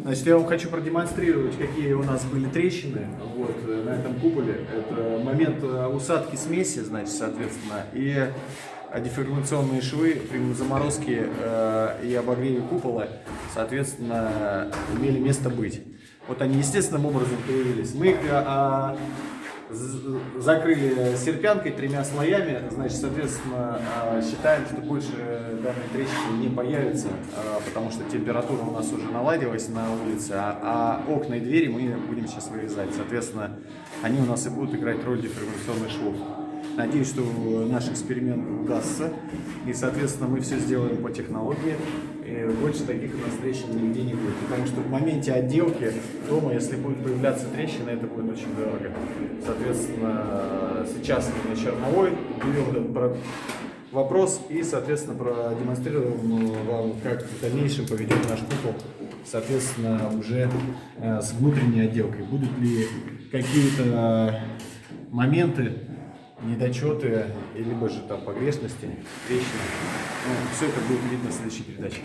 Значит, я вам хочу продемонстрировать, какие у нас были трещины вот, на этом куполе. Это момент усадки смеси, значит, соответственно, и деформационные швы при заморозке и обогреве купола, соответственно, имели место быть. Вот они естественным образом появились. Мы их закрыли серпянкой 3 слоями, значит, соответственно, считаем, что больше данной трещины не появится, потому что температура у нас уже наладилась на улице, а окна и двери мы будем сейчас вырезать. Соответственно, они у нас и будут играть роль деформационных швов. Надеюсь, что наш эксперимент удастся, и, соответственно, мы все сделаем по технологии, и больше таких у нас трещин нигде не будет, потому что в моменте отделки дома, если будут появляться трещины, это будет очень дорого. Соответственно, сейчас мы на черновой берем этот вопрос и, соответственно, продемонстрируем вам, как в дальнейшем поведем наш купол, соответственно, уже с внутренней отделкой. Будут ли какие-то моменты, недочеты, либо же там погрешности, трещины. Ну, все это будет видно в следующей передаче.